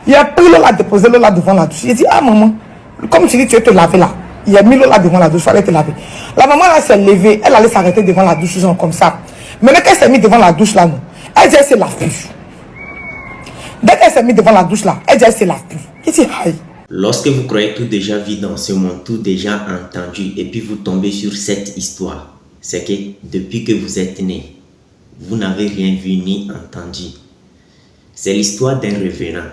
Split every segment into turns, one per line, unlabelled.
Il a pris l'eau là, déposé l'eau là devant la douche. Il dit, ah maman, comme tu dis, tu veux te laver là. Il a mis l'eau là devant la douche, il fallait te laver. La maman là s'est levée, elle allait s'arrêter devant la douche, genre comme ça. Maintenant qu'elle s'est mise devant la douche là, non, elle dit, elle se lave plus. Dès qu'elle s'est mise devant la douche là, elle dit, elle se lave plus. Il dit, aïe.
Lorsque vous croyez tout déjà vu dans ce monde, tout déjà entendu, et puis vous tombez sur cette histoire, c'est que depuis que vous êtes né, vous n'avez rien vu ni entendu. C'est l'histoire d'un revenant.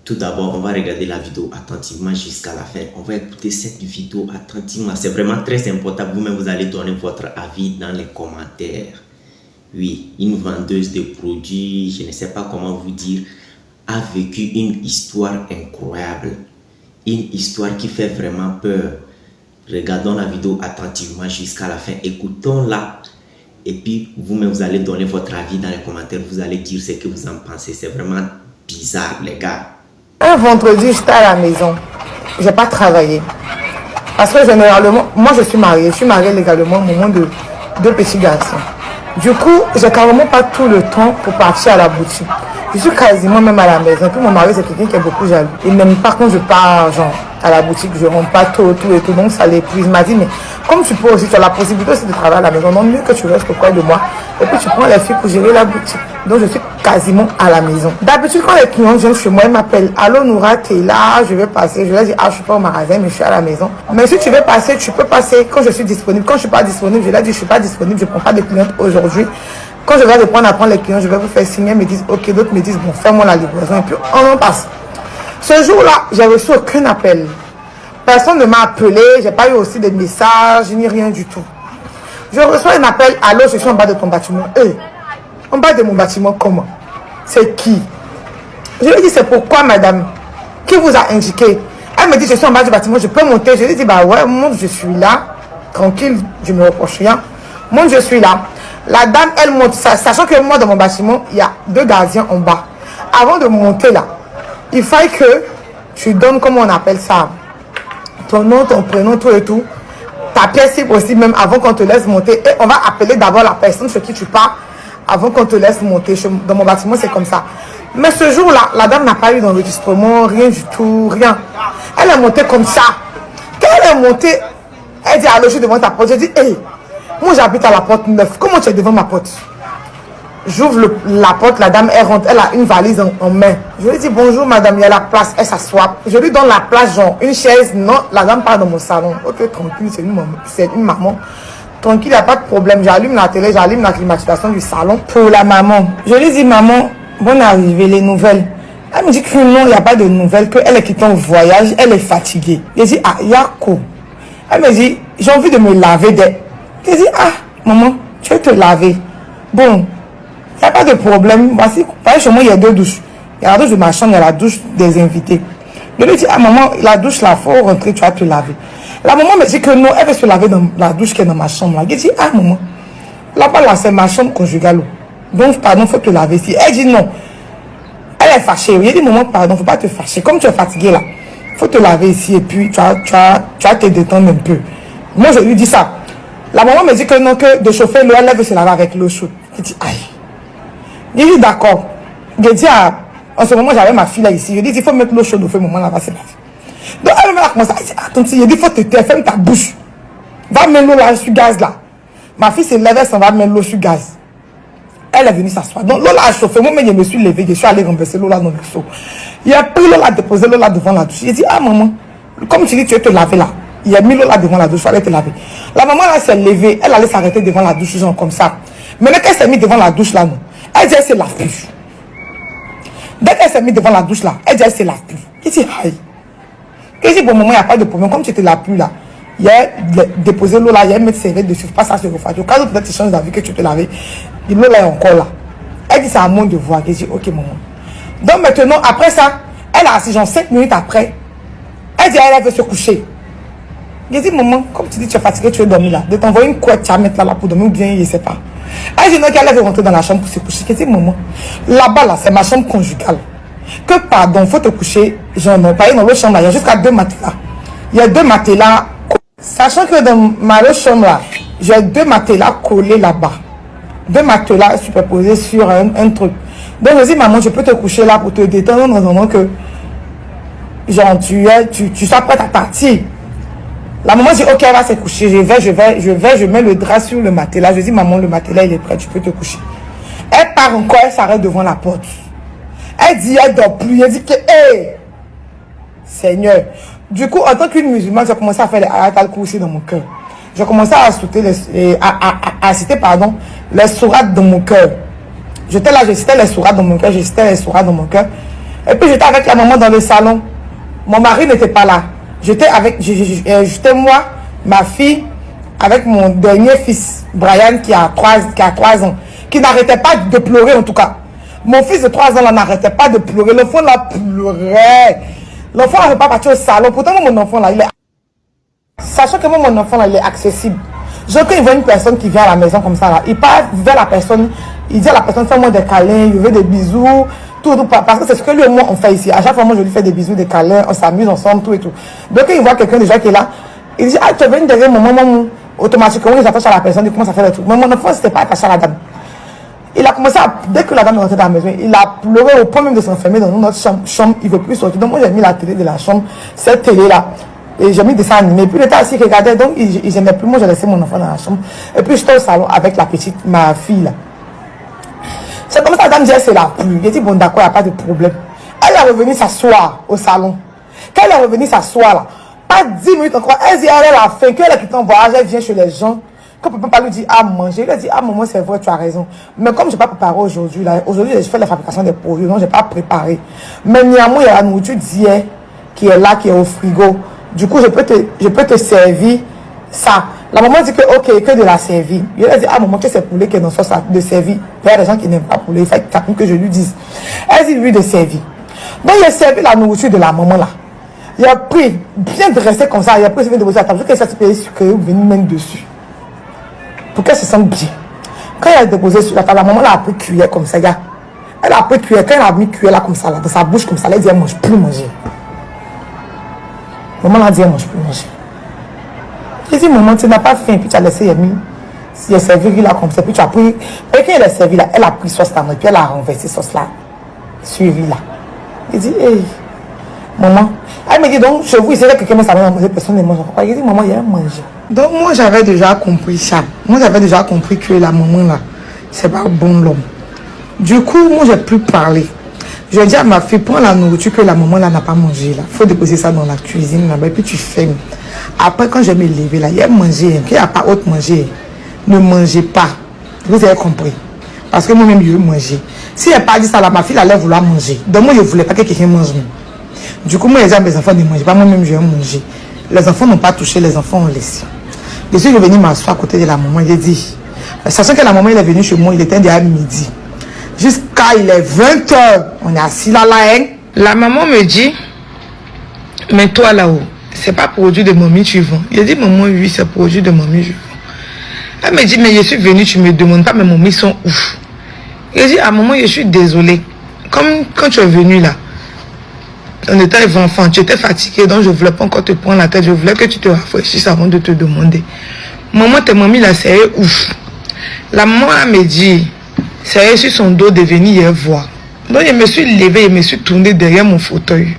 Tout d'abord, on va regarder la vidéo attentivement jusqu'à la fin. On va écouter cette vidéo attentivement. C'est vraiment très important. Vous-même, vous allez donner votre avis dans les commentaires. Oui, une vendeuse de produits, je ne sais pas comment vous dire, a vécu une histoire incroyable. Une histoire qui fait vraiment peur. Regardons la vidéo attentivement jusqu'à la fin. Écoutons-la. Et puis, vous-même, vous allez donner votre avis dans les commentaires. Vous allez dire ce que vous en pensez. C'est vraiment bizarre, les gars.
Un vendredi, j'étais à la maison. Je n'ai pas travaillé. Parce que généralement, moi je suis mariée. Je suis mariée légalement au moment de deux petits garçons. Du coup, j'ai carrément pas tout le temps pour partir à la boutique. Je suis quasiment même à la maison. Puis mon mari, c'est quelqu'un qui est beaucoup jaloux. Il n'aime pas quand je pars genre, à la boutique, je rentre pas tôt, tout et tout. Donc ça l'épuise. Il m'a dit, mais comme tu peux aussi, tu as la possibilité aussi de travailler à la maison. Donc mieux que tu restes auprès de moi. Et puis tu prends les filles pour gérer la boutique. Donc je suis quasiment à la maison. D'habitude, quand les clients viennent chez moi, ils m'appellent. Allô Noura, t'es là, je vais passer. Je leur dis, ah, je suis pas au magasin, mais je suis à la maison. Mais si tu veux passer, tu peux passer quand je suis disponible. Quand je suis pas disponible, je leur dis, je suis pas disponible, je prends pas de clientes aujourd'hui. Quand je vais reprendre à prendre les clients, je vais vous faire signer. Ils me disent, ok, d'autres me disent, bon, fais-moi la livraison. Et puis on en passe. Ce jour-là, j'ai reçu aucun appel. Personne ne m'a appelé, j'ai pas eu aussi de messages, ni rien du tout. Je reçois un appel, allô, je suis en bas de ton bâtiment. En bas de mon bâtiment, comment? C'est qui? Je lui ai dit, c'est pourquoi, madame? Qui vous a indiqué? Elle me dit, je suis en bas du bâtiment, je peux monter. Je lui ai dit, bah ouais, monte, je suis là. Tranquille, je me reproche rien. Monte, je suis là. La dame, elle monte, sachant que moi, dans mon bâtiment, il y a deux gardiens en bas. Avant de monter là, il fallait que tu donnes, comment on appelle ça? Ton nom, ton prénom, tout et tout. Ta pièce, si possible, même avant qu'on te laisse monter. Et on va appeler d'abord la personne chez qui tu pars avant qu'on te laisse monter. Dans mon bâtiment, c'est comme ça. Mais ce jour-là, la dame n'a pas eu d'enregistrement, rien du tout, rien. Elle est montée comme ça. Quand elle est montée, elle dit, allô, je suis devant ta porte. Je dis, hey, moi j'habite à la porte 9. Comment tu es devant ma porte? J'ouvre la porte, la dame, elle rentre, elle a une valise en main. Je lui dis, bonjour madame, il y a la place, elle s'assoit. Je lui donne la place, genre, une chaise. Non, la dame part dans mon salon. Ok, tranquille, c'est une maman. Tranquille, il n'y a pas de problème. J'allume la télé, j'allume la climatisation du salon pour la maman. Je lui dis, maman, bonne arrivée, les nouvelles. Elle me dit que non, il n'y a pas de nouvelles, qu'elle est quittée en voyage, elle est fatiguée. Je dis, ah, Yako. Elle me dit, j'ai envie de me laver. Je dis, ah, maman, tu veux te laver. Bon, il n'y a pas de problème. Voici, chez moi, il y a deux douches. Il y a la douche de ma chambre, il y a la douche des invités. Je lui dis, ah, maman, la douche là, il faut rentrer, tu vas te laver. La maman me dit que non, elle veut se laver dans la douche qui est dans ma chambre. Je dis, ah, maman, là-bas, là, c'est ma chambre conjugale. Donc, pardon, il faut te laver ici. Elle dit non. Elle est fâchée. Je dis, maman, pardon, il ne faut pas te fâcher. Comme tu es fatiguée là, il faut te laver ici et puis tu vas te détendre un peu. Moi, je lui dis ça. La maman me dit que non, que de chauffer l'eau, elle veut se laver avec l'eau chaude. Je dis, aïe. Je dis, d'accord. Je dis, en ce moment, j'avais ma fille là ici. Je dis, il faut mettre l'eau chaude au feu, maman, là, va se laver. Donc, elle me commencé à dire, attends, je dis, il faut te taire, ferme ta bouche. Va mettre l'eau là sur gaz là. Ma fille s'est levée, elle s'en va mettre l'eau sur gaz. Elle est venue s'asseoir. Donc, l'eau là a chauffé. Moi, je me suis levée, je suis allée renverser l'eau là dans le seau. Il a pris l'eau là, déposé l'eau là devant la douche. J'ai dit, ah maman, comme tu dis, tu veux te laver là. Il a mis l'eau là devant la douche, il fallait te laver. La maman là s'est levée, elle allait s'arrêter devant la douche, genre comme ça. Maintenant qu'elle s'est mise devant la douche là, non, elle dit, elle se lave plus. Dès qu'elle s'est mise devant la douche là, elle dit, elle se lave plus. Je dis, aïe. Je dis, bon, maman, il n'y a pas de problème. Comme tu te laves plus là, il y a déposé l'eau là, il y a mettre serviette dessus, pas ça se refait. Au cas où peut-être tu changes d'avis que tu te laver, l'eau là est encore là. Elle dit, c'est à mon devoir. Je dis, ok, maman. Donc maintenant, après ça, elle a assis, genre 5 minutes après, elle dit, elle veut se coucher. Je dis, maman, comme tu dis, tu es fatiguée, tu veux dormir là. De t'envoyer une couette, tu vas mettre là pour dormir ou bien, je ne sais pas. Elle dit, non, qu'elle veut rentrer dans la chambre pour se coucher. Je dis, maman, là-bas, là, c'est ma chambre conjugale. Que pardon, il faut te coucher, genre, non, pas dans l'autre chambre là, il y a jusqu'à 2 matelas. Il y a 2 matelas. Sachant que dans ma autre chambre là, j'ai 2 matelas collés là-bas. 2 matelas superposés sur un truc. Donc, je dis, maman, je peux te coucher là pour te détendre dans un moment que genre, tu sois prête à partir. La maman dit, ok, elle va se coucher. Je mets le drap sur le matelas. Je dis, maman, le matelas, il est prêt, tu peux te coucher. Elle part encore, elle s'arrête devant la porte. Elle dit, elle dort plus. Elle dit que, hé, Seigneur. Du coup, en tant qu'une musulmane, j'ai commencé à faire les ayat al-kursi dans mon cœur. J'ai commencé à citer, les sourates dans mon cœur. J'étais là, je citais les sourates dans mon cœur, je citais les sourates dans mon cœur. Et puis j'étais avec la maman dans le salon. Mon mari n'était pas là. J'étais moi, ma fille, avec mon dernier fils, Brian, qui a 3 ans, qui n'arrêtait pas de pleurer en tout cas. Mon fils de 3 ans là n'arrêtait pas de pleurer. L'enfant là pleurait. L'enfant n'avait pas parti au salon. Pourtant, mon enfant là, il est... Sachant que mon enfant là, il est accessible. Genre, quand il voit une personne qui vient à la maison comme ça là, il part vers la personne, il dit à la personne, fais-moi des câlins, il veut des bisous, tout, parce que c'est ce que lui et moi on fait ici. À chaque fois, moi je lui fais des bisous, des câlins, on s'amuse ensemble, tout et tout. Donc, quand il voit quelqu'un déjà qui est là, il dit, ah, tu es venu derrière mon maman, automatiquement, il s'attache à la personne, il commence à faire des trucs. Mais mon enfant, c'était pas attaché à la dame. Il a commencé à, dès que la dame est rentrée dans la maison, il a pleuré au point même de s'enfermer dans notre chambre, il ne veut plus sortir. Donc moi j'ai mis la télé de la chambre, cette télé là, et j'ai mis des dessins animés. Puis il était assis, il regardait, donc il n'aimait plus. Moi j'ai laissé mon enfant dans la chambre. Et puis j'étais au salon avec la petite, ma fille là. C'est comme ça la dame dit, c'est la pluie. J'ai dit, bon d'accord, il n'y a pas de problème. Elle est revenue s'asseoir au salon. Quand elle est revenue s'asseoir là, pas 10 minutes encore, elle dit, elle a faim, qu'elle est quittée en voyage, elle vient chez les gens. Quand papa lui dit à manger, il a dit, ah maman, c'est vrai, tu as raison. Mais comme je n'ai pas préparé aujourd'hui, je fais la fabrication des produits, donc je n'ai pas préparé. Mais néanmoins, il y a la nourriture d'hier qui est là, qui est au frigo. Du coup, je peux te servir ça. La maman dit que, ok, que de la servir. Il a dit, ah maman, que c'est poulet qui est dans sauce de servir. Il y a des gens qui n'aiment pas poulet, il faut que je lui dise. Elle dit, lui, de servir. Donc, il a servi la nourriture de la maman là. Il a pris, bien dressé comme ça, il a pris, il vient de poser à table. Je sais que ça se sucré, vous venez même dessus. Pour qu'elle se sente bien. Quand elle a déposé sur la table, la maman a pris cuillère comme ça, gars. Elle a pris cuillère, quand elle a mis cuillère là comme ça, là, dans sa bouche comme ça, elle a dit, elle ne mange plus manger. Maman a dit, elle ne mange plus manger. J'ai dit, maman, tu n'as pas faim, puis tu as laissé, il a servi là comme ça, puis tu as pris, et quand elle a servi là, elle a pris sauce là, et puis elle a renversé sauce là, sur riz là. J'ai dit, hey, maman. Elle me dit, donc, chez vous, il serait quelqu'un qui a mangé, personne ne mange. J'ai dit, maman, il a mangé. Donc moi j'avais déjà compris ça. Moi j'avais déjà compris que la maman là, c'est pas bon l'homme. Du coup, moi j'ai plus parlé. Je dis à ma fille, prends la nourriture que la maman là n'a pas mangé là. Faut déposer ça dans la cuisine là-bas et puis tu fermes. Après quand je me lever là, il y a mangé, qu'il n'y a pas autre manger. Ne mangez pas. Vous avez compris. Parce que moi-même je veux manger. Si elle n'a pas dit ça là, ma fille elle allait vouloir manger. Donc moi je voulais pas que quelqu'un mange. Du coup moi j'ai dit à mes enfants de manger. Pas moi-même je veux manger. Les enfants n'ont pas touché, les enfants ont laissé. Je suis venu m'asseoir à côté de la maman, il a dit, sachant que la maman il est venue chez moi, il était déjà midi. Jusqu'à il est 20h, on est assis là, hein. La maman me dit, mais toi là-haut, c'est pas produit de mamie tu vends. Il a dit, maman, oui, c'est produit de mamie je vends. Elle me dit, mais je suis venue, tu me demandes pas, mais mamie sont ouf. Il a dit, ah maman, je suis désolée. Comme quand tu es venu là, on était enfant, tu étais fatigué, donc je ne voulais pas encore te prendre la tête, je voulais que tu te rafraîchisses avant de te demander. Maman, tes mamies là, c'est ouf. La maman me dit, c'est sur son dos de venir voir. Donc je me suis levée, je me suis tournée derrière mon fauteuil.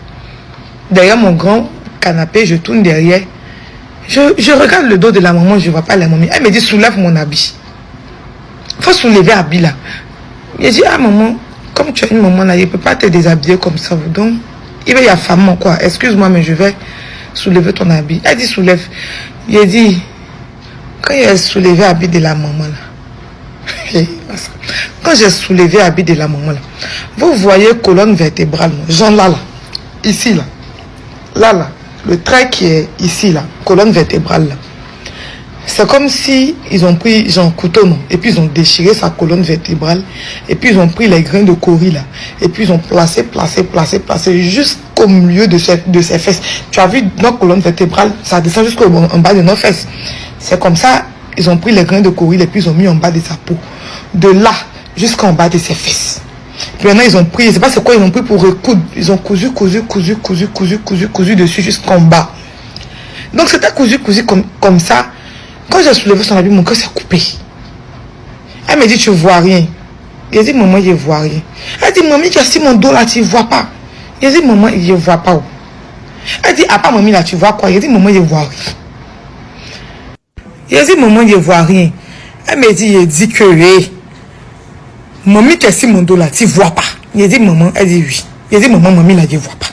Derrière mon grand canapé, je tourne derrière. Je regarde le dos de la maman, je ne vois pas la mamie. Elle me dit, soulève mon habit. Il faut soulever l'habit là. Je dis, ah maman, comme tu as une maman là, je ne peux pas te déshabiller comme ça. Donc, il y a femme quoi, excuse-moi mais je vais soulever ton habit. Elle dit soulève. Il dit quand il a soulevé l'habit de la maman là. Quand j'ai soulevé l'habit de la maman là, vous voyez colonne vertébrale, genre là, ici là, le trait qui est ici là, colonne vertébrale là. C'est comme si ils ont pris genre couteau non, et puis ils ont déchiré sa colonne vertébrale, et puis ils ont pris les grains de cori là, et puis ils ont placé jusqu'au milieu de ses fesses. Tu as vu notre colonne vertébrale, ça descend jusqu'en bas de nos fesses. C'est comme ça, ils ont pris les grains de cori et puis ils ont mis en bas de sa peau. De là jusqu'en bas de ses fesses. Puis maintenant ils ont pris, je ne sais pas c'est quoi ils ont pris pour recoudre. Ils ont cousu dessus jusqu'en bas. Donc c'était cousu comme ça. Quand j'ai soulevé son habit, mon cœur s'est coupé. Elle me dit, tu vois rien. J'ai dit, maman, je ne vois rien. Elle dit, maman, tu as si mon dos là, tu ne vois pas. J'ai dit, maman, je ne vois pas. Elle dit, à part maman là, tu vois quoi? Il dit, maman, je vois rien. Il dit, maman, je vois rien. Elle me dit, il dit que, hey, maman, tu es si mon dos là, tu vois pas. Il dit, maman, elle dit oui. Il dit, maman, là, je vois pas.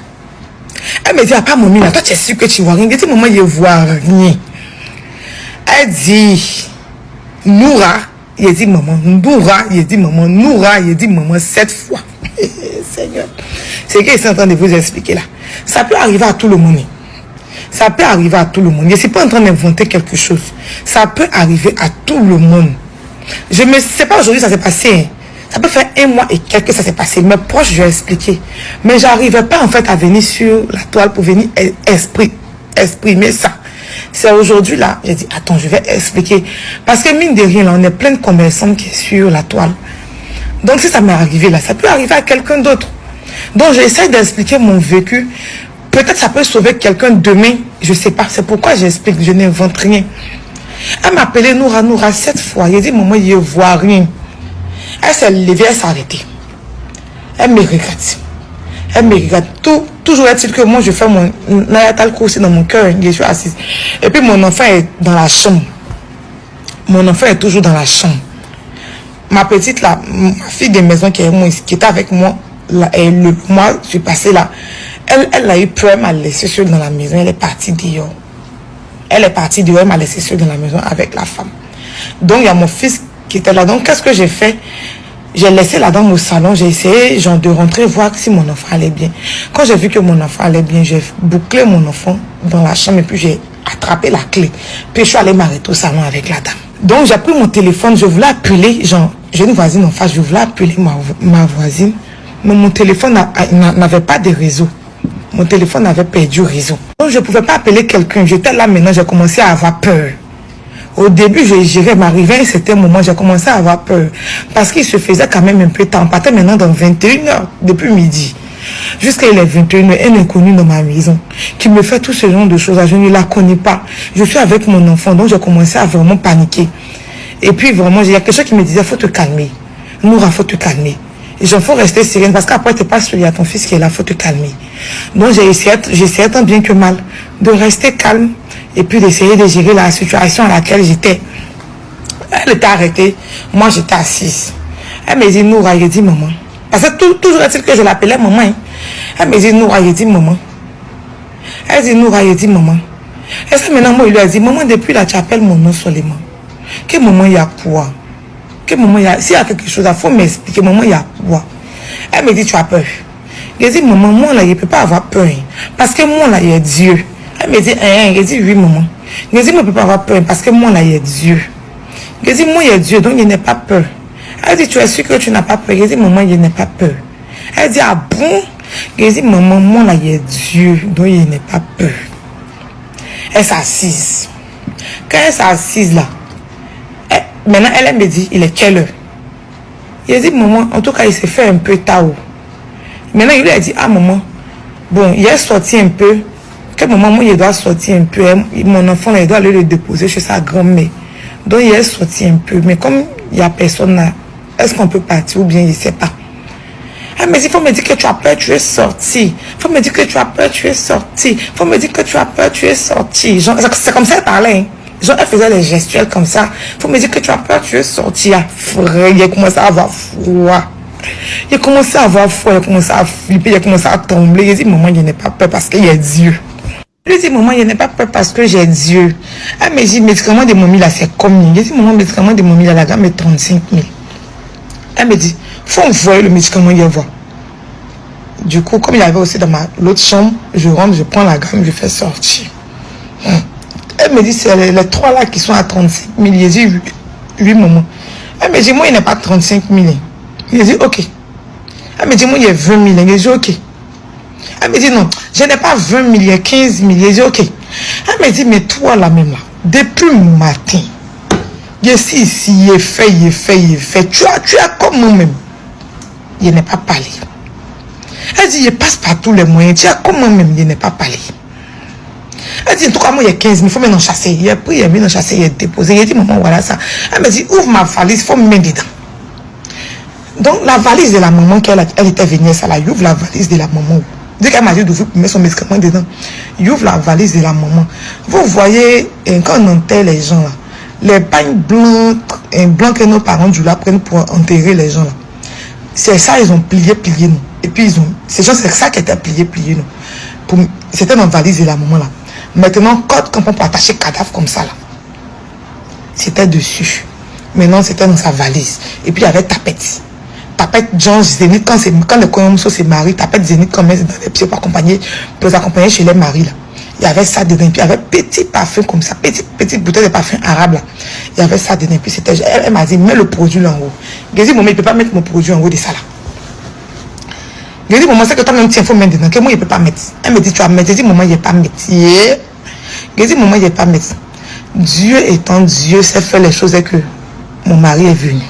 Elle me dit, à part maman là, toi, tu es sûr que tu vois rien. Il dit, maman, je vois rien. Elle dit, Noura, il dit, maman, Noura, il dit, maman, Noura, il dit, maman, 7 fois. Seigneur. C'est ce qu'il est en train de vous expliquer là. Ça peut arriver à tout le monde. Ça peut arriver à tout le monde. Je ne suis pas en train d'inventer quelque chose. Ça peut arriver à tout le monde. Je ne sais pas aujourd'hui ça s'est passé. Hein. Ça peut faire 1 mois et quelques ça s'est passé. Mes proches, je vais expliquer. Mais je n'arrivais pas en fait à venir sur la toile pour venir exprimer ça. C'est aujourd'hui là, j'ai dit, attends, je vais expliquer. Parce que mine de rien, là, on est plein de commerçants qui sont sur la toile. Donc si ça m'est arrivé là, ça peut arriver à quelqu'un d'autre. Donc j'essaie d'expliquer mon vécu. Peut-être ça peut sauver quelqu'un demain. Je ne sais pas. C'est pourquoi j'explique. Je n'invente rien. Elle m'a appelé Noura 7 fois. Elle a dit, maman, je ne vois rien. Elle s'est levée, elle s'est arrêtée. Elle me regarde. Elle me regarde. Toujours est-il que moi, je fais mon nayatal aussi dans mon cœur. Je suis assise. Et puis mon enfant est dans la chambre. Mon enfant est toujours dans la chambre. Ma petite là, ma fille de maison qui était avec moi, là, et le mois, je suis passée là. Elle a eu peur, elle m'a laissé seule dans la maison. Elle est partie dehors. Elle m'a laissé seule dans la maison avec la femme. Donc il y a mon fils qui était là. Donc qu'est-ce que j'ai fait? J'ai laissé la dame au salon. J'ai essayé genre, de rentrer voir si mon enfant allait bien. Quand j'ai vu que mon enfant allait bien, j'ai bouclé mon enfant dans la chambre et puis j'ai attrapé la clé. Puis je suis allée m'arrêter au salon avec la dame. Donc j'ai pris mon téléphone, je voulais appeler, genre, j'ai une voisine en face, je voulais appeler ma voisine, mais mon téléphone n'avait pas de réseau. Mon téléphone avait perdu réseau. Donc je ne pouvais pas appeler quelqu'un, j'étais là maintenant, j'ai commencé à avoir peur. Au début, je m'arrivais à un certain moment, j'ai commencé à avoir peur. Parce qu'il se faisait quand même un peu tard. On partait maintenant dans 21h, depuis midi. Jusqu'à les 21h, un inconnu dans ma maison, qui me fait tout ce genre de choses. Je ne la connais pas. Je suis avec mon enfant, donc j'ai commencé à vraiment paniquer. Et puis vraiment, il y a quelqu'un qui me disait, faut te calmer. Noura, faut te calmer. Et il faut rester sereine, parce qu'après, tu n'es pas sûr, il y a ton fils qui est là, faut te calmer. Donc j'ai essayé tant bien que mal de rester calme et puis d'essayer de gérer la situation à laquelle j'étais. Elle était arrêtée, moi j'étais assise. Elle me dit, Noura, il dit maman. Parce que toujours est-il que je l'appelais maman. Hein. Elle me dit, Noura, il dit maman. Elle dit, Noura, il dit maman. Et ça maintenant, moi, il lui a dit, maman, depuis là, tu appelles mon nom seulement. Que maman, il y a quoi? Que maman, il y a... S'il y a quelque chose, il faut m'expliquer, maman, il y a quoi? Elle me dit, tu as peur. Je dis, maman, moi, là, il ne peut pas avoir peur. Hein. Parce que moi, là, il y a Dieu. Elle me dit, hein, je dis, oui, maman. Je dis, moi, je ne peux pas avoir peur, parce que moi, là, il y a Dieu. Je dis, moi, il y a Dieu, donc il n'ai pas peur. Elle dit, tu es sûr que tu n'as pas peur? Je dis, maman, je n'ai pas peur. Elle dit, ah bon? Je dis, maman, moi, là, il y a Dieu, donc il n'ai pas peur. Elle s'assise. Quand elle s'assise, là, maintenant, elle me dit, il est quelle heure? Il a dit, maman, en tout cas, il s'est fait un peu tard. Maintenant, il lui a dit, ah, maman, bon, il est sorti un peu. Que maman, moi, il doit sortir un peu. Mon enfant, là, il doit aller le déposer chez sa grand-mère. Donc, il est sorti un peu. Mais comme il n'y a personne là, est-ce qu'on peut partir ou bien il ne sait pas? Elle me dit, il faut me dire que tu as peur, tu es sorti. Il faut me dire que tu as peur, tu es sorti. Il faut me dire que tu as peur, tu es sorti. C'est comme ça qu'elle parlait. Hein. Genre, elle faisait les gestuels comme ça. Il faut me dire que tu as peur, tu es sorti. Il a commencé à avoir froid. Il a commencé à avoir froid, il a commencé à flipper, il a commencé à trembler. Il a dit, maman, il n'est pas peur parce qu'il y a Dieu. Il lui dit, maman, il n'est pas peur parce que j'ai Dieu. Elle me dit, médicament de momie là, c'est combien? Il dit, maman, médicament de momie là, la gamme est 35 000. Elle me dit, faut envoyer le médicament, il y avoir. Du coup, comme il y avait aussi dans l'autre chambre, je rentre, je prends la gamme, je fais sortir. Elle me dit, c'est les 3 là qui sont à 35 000. Il dit, oui, maman. Elle me dit, moi, il n'est pas 35 000. Il dit, ok. Elle me dit, moi, il y a 20 000. Il dit, ok. Elle me dit, non, je n'ai pas 20 000, il y a 15 000. Il dit, ok. Elle me dit, mais toi, là même, là, depuis le matin, il est fait. Tu as comme moi-même. Il n'est pas parlé. Elle dit, il passe par tous les moyens. Tu as comme moi-même, il n'est pas parlé. Elle dit, en tout cas, moi, il y a 15 000, il faut m'en chasser. Il a pris, il a mis dans chasser, il a déposé. Il a dit, maman, voilà ça. Elle me dit, ouvre ma valise, il faut me mettre dedans. Donc, la valise de la maman, elle était venue, ça, là, il ouvre la valise de la maman. Dès qu'elle m'a dit d'ouvrir pour mettre son médicament dedans, il ouvre la valise de la maman. Vous voyez, quand on enterre les gens là, les pagnes blancs que nos parents du là prennent pour enterrer les gens là. C'est ça, ils ont plié nous. Et puis ces gens, c'est ça qui était plié nous. C'était dans la valise de la maman là. Maintenant, quand on peut attacher cadavre comme ça là, c'était dessus. Maintenant, c'était dans sa valise. Et puis il y avait tapette. Tapette genre Zénith, quand le Koyomso se marie, tapette Zénith comme elle dans les pieds pour les accompagner chez les maris là. Il y avait ça dedans, puis il y avait petit parfum comme ça, petite bouteille de parfum arabe là. Il y avait ça dedans, puis c'était, elle m'a dit, mets le produit là en haut. Je dis, maman, il ne peut pas mettre mon produit en haut de ça là. Je dis, maman, c'est que toi-même, il faut mettre dedans, que moi, il ne peut pas mettre. Elle me dit, tu vas mettre. Je dis, maman, il ne peut pas mettre. Je dis, maman, il ne peut pas mettre. Dieu étant Dieu, sait faire les choses et que mon mari est venu.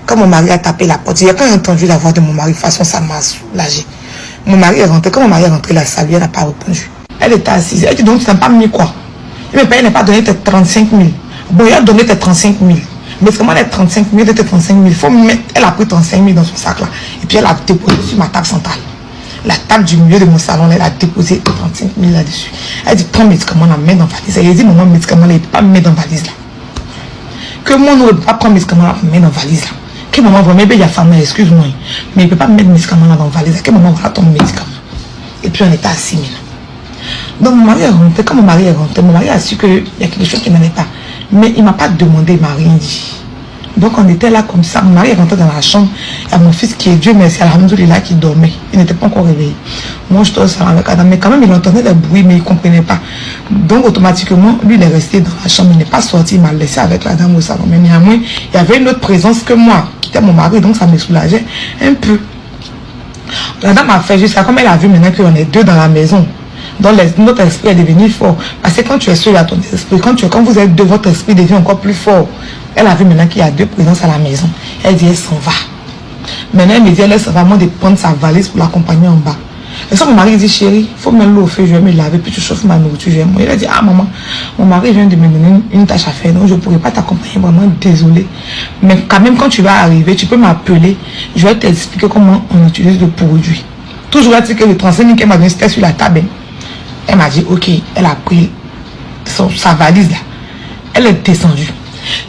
Quand mon mari a tapé la porte, quand j'ai entendu la voix de mon mari, de toute façon, ça m'a soulagé. Mon mari est rentré. Quand mon mari est rentré, la salle, elle n'a pas répondu. Elle était assise. Elle dit, donc tu n'as pas mis quoi? Il n'a pas donné tes 35 000. Bon, il a donné tes 35 000. Mais comment les 35 000, tes 35 000, faut mettre, elle a pris 35 000 dans son sac là. Et puis elle a déposé sur ma table centrale. La table du milieu de mon salon, elle a déposé 35 000 là-dessus. Elle dit, prends le médicament, la mets dans la valise. Elle dit, maman, le médicament, il ne peut pas me mettre dans la valise là. Que moi, on ne peut pas prendre le médicament, la mettre dans la valise là. Que maman, vraiment, il y a femme, excuse-moi. Mais il ne peut pas mettre le médicament là dans la valise. Que maman, voilà ton médicament. Et puis on était assis maintenant. Donc mon mari est rentré. Quand mon mari est rentré, mon mari a su qu'il y a quelque chose qui n'allait pas. Mais il ne m'a pas demandé, il ne m'a rien dit. Donc on était là comme ça. Mon mari est rentré dans la chambre. Il y a mon fils qui est Dieu merci, alhamdoulilah, qui dormait. Il n'était pas encore réveillé. Moi je dors avec Adam. Mais quand même il entendait des bruits, mais il ne comprenait pas. Donc automatiquement, lui il est resté dans la chambre. Il n'est pas sorti. Il m'a laissé avec la dame au salon. Mais néanmoins, il y avait une autre présence que moi, qui était mon mari. Donc ça me soulageait un peu. La dame a fait juste ça. Comme elle a vu maintenant qu'on est deux dans la maison. Donc notre esprit est devenu fort. Parce que quand tu es seul à ton esprit, quand vous êtes deux, votre esprit devient encore plus fort. Elle a vu maintenant qu'il y a deux présences à la maison. Elle dit, elle s'en va. Maintenant, elle me dit, elle s'en va, moi, de prendre sa valise pour l'accompagner en bas. Et ça, mon mari dit, chérie, il faut mettre l'eau au feu, je vais me laver, puis tu chauffes ma nourriture, je vais moi. Il a dit, ah maman, mon mari vient de me donner une tâche à faire, donc je ne pourrai pas t'accompagner, vraiment désolé. Mais quand même, quand tu vas arriver, tu peux m'appeler, je vais t'expliquer comment on utilise le produit. Toujours là, tu sais que le 35 000 qu'elle m'a donné, c'était sur la table. Elle m'a dit, ok, elle a pris sa valise là. Elle est descendue.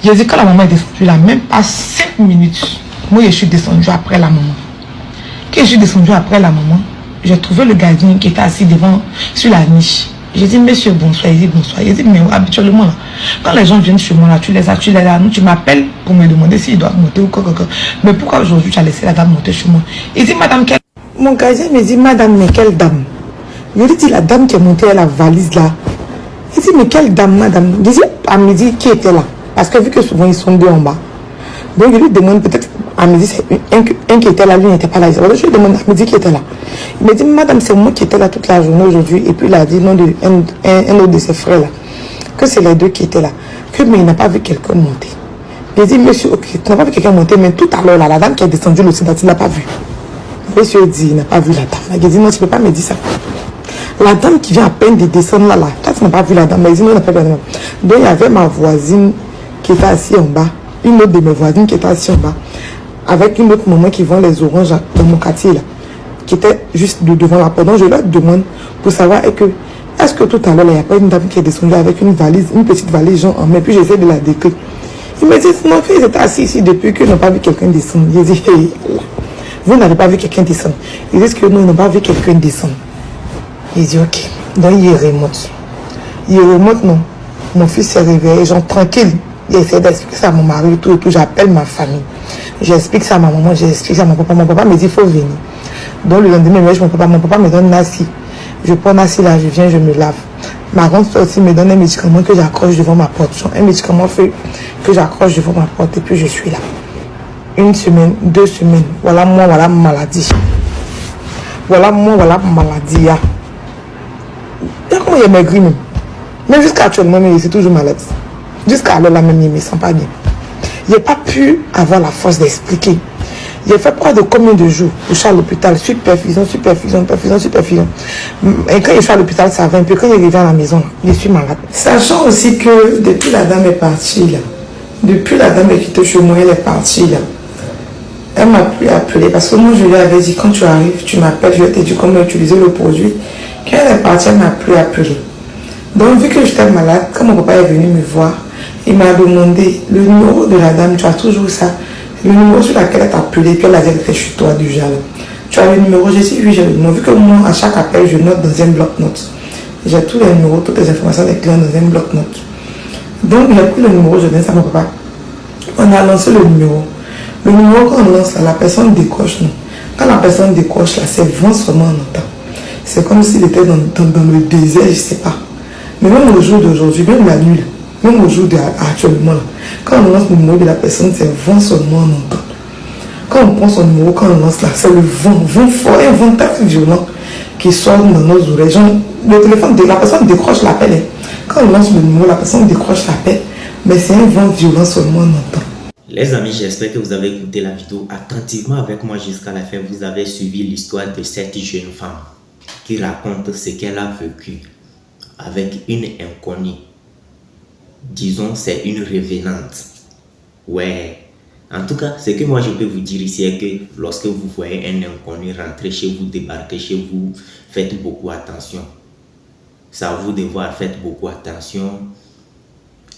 J'ai dit, quand la maman est descendue là, même pas 5 minutes, moi je suis descendue après la maman. Quand je suis descendue après la maman, j'ai trouvé le gardien qui était assis devant, sur la niche. J'ai dit, monsieur, bonsoir. Il dit, bonsoir. Il dit, mais habituellement, là, quand les gens viennent chez moi, là, tu les as, tu m'appelles pour me demander s'ils doivent monter ou quoi. Mais pourquoi aujourd'hui tu as laissé la dame monter chez moi? Il dit, madame, quelle... Mon gardien me dit, madame, mais quelle dame? Je lui dis, la dame qui est montée à la valise là. Il dit, mais quelle dame, madame? Je dis, à midi, qui était là? Parce que vu que souvent ils sont deux en bas. Donc je lui demande peut-être, à midi, c'est un qui était là, lui n'était pas là. Je lui demande à midi qui était là. Il me dit, madame, c'est moi qui étais là toute la journée aujourd'hui. Et puis il a dit, non, un autre de ses frères là. Que c'est les deux qui étaient là. Que mais il n'a pas vu quelqu'un monter. Il dit, monsieur, ok, tu n'as pas vu quelqu'un monter, mais tout à l'heure là, la dame qui est descendue le tu ne l'as pas vu. Monsieur dit, il n'a pas vu la dame. Il dit, non, tu ne peux pas me dire ça. La dame qui vient à peine de descendre là, toi tu n'as pas vu la dame, mais il dit, non, il n'a pas vu la dame. Donc il y avait ma voisine qui était assise en bas, une autre de mes voisines qui était assise en bas, avec une autre maman qui vend les oranges dans mon quartier là, qui était juste devant la porte. Donc je leur demande pour savoir est-ce que tout à l'heure il n'y a pas une dame qui est descendue avec une valise, une petite valise genre en main, puis j'essaie de la décrire. Ils me disent, non, ils étaient assis ici depuis qu'ils n'ont pas vu quelqu'un descendre. Ils disent, hey, vous n'avez pas vu quelqu'un descendre. Ils disent que nous n'avons pas vu quelqu'un descendre. Il dit ok, donc il remonte. Il remonte, non. Mon fils s'est réveillé, genre tranquille. Il essaie d'expliquer ça à mon mari et tout. J'appelle ma famille. J'explique ça à ma maman, j'explique ça à mon papa. Mon papa me dit il faut venir. Donc le lendemain, mon papa me donne Nassi. Je prends Nassi là, je viens, je me lave. Ma grande soeur aussi me donne un médicament que j'accroche devant ma porte. Genre, un médicament fait que j'accroche devant ma porte et puis je suis là. 1 semaine, 2 semaines. Voilà moi, voilà ma maladie. Voilà moi, voilà ma maladie. Comment il est maigri même. Même jusqu'à actuellement, il est toujours malade. Jusqu'à alors là même, il ne me sent pas bien. Il n'a pas pu avoir la force d'expliquer. Il a fait preuve de combien de jours pour aller à l'hôpital, supervision. Et quand il est à l'hôpital, ça va un peu. Quand il revient à la maison, il suis malade. Sachant aussi que depuis la dame est partie là, depuis la dame est quittée chez moi, elle est partie là. Elle m'a plus appelé parce que moi je lui avais dit quand tu arrives, tu m'appelles, je vais te dire comment utiliser le produit. Quand elle est partie, elle m'a plus appelé. Donc vu que j'étais malade, quand mon papa est venu me voir, il m'a demandé le numéro de la dame, tu as toujours ça, le numéro sur lequel elle t'a appelé, puis elle a dit qu'elle était chez toi déjà. Tu as le numéro, j'ai dit oui, j'ai le numéro. Vu que moi, à chaque appel, je note dans un bloc-notes. J'ai tous les numéros, toutes les informations des clients dans un bloc-notes. Donc j'ai pris le numéro, je donne ça à mon papa. On a lancé le numéro. Le numéro qu'on lance là, la personne décroche nous. Quand la personne décroche là, c'est vent seulement on entend. C'est comme s'il était dans le désert, je ne sais pas. Mais même au jour d'aujourd'hui, même la nuit, même au jour actuellement, là, quand on lance le numéro de la personne, c'est vent seulement on entend. Quand on prend son numéro, quand on lance là, c'est le vent fort, un vent très violent qui sort dans nos oreilles. Genre, le téléphone de la personne décroche l'appel. Quand on lance le numéro, la personne décroche l'appel, mais c'est un vent violent seulement on entend.
Les amis, j'espère que vous avez écouté la vidéo attentivement avec moi jusqu'à la fin. Vous avez suivi l'histoire de cette jeune femme qui raconte ce qu'elle a vécu avec une inconnue. Disons, c'est une revenante. Ouais. En tout cas, ce que moi je peux vous dire ici est que lorsque vous voyez un inconnu rentrer chez vous, débarquer chez vous, faites beaucoup attention. C'est à vous de voir, faites beaucoup attention.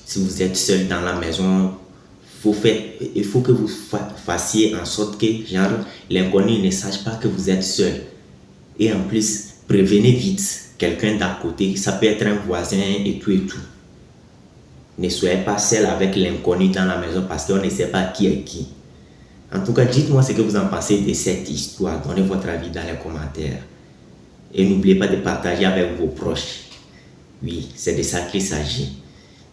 Si vous êtes seul dans la maison, il faut que vous fassiez en sorte que l'inconnu ne sache pas que vous êtes seul. Et en plus, prévenez vite quelqu'un d'à côté. Ça peut être un voisin et tout et tout. Ne soyez pas seul avec l'inconnu dans la maison parce qu'on ne sait pas qui est qui. En tout cas, dites-moi ce que vous en pensez de cette histoire. Donnez votre avis dans les commentaires. Et n'oubliez pas de partager avec vos proches. Oui, c'est de ça qu'il s'agit.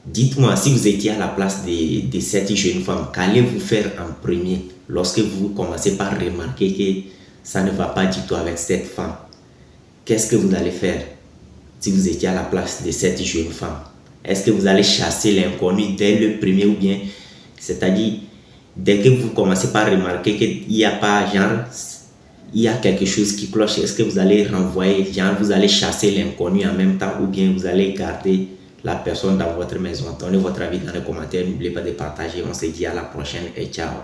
Dites-moi si vous étiez à la place de cette jeune femme, qu'allez-vous faire en premier lorsque vous commencez par remarquer que ça ne va pas du tout avec cette femme? Qu'est-ce que vous allez faire si vous étiez à la place de cette jeune femme? Est-ce que vous allez chasser l'inconnu dès le premier ou bien, c'est-à-dire dès que vous commencez par remarquer qu'il n'y a pas, il y a quelque chose qui cloche, est-ce que vous allez renvoyer, vous allez chasser l'inconnu en même temps ou bien vous allez garder la personne dans votre maison? Donnez votre avis dans les commentaires. N'oubliez pas de partager. On se dit à la prochaine et ciao.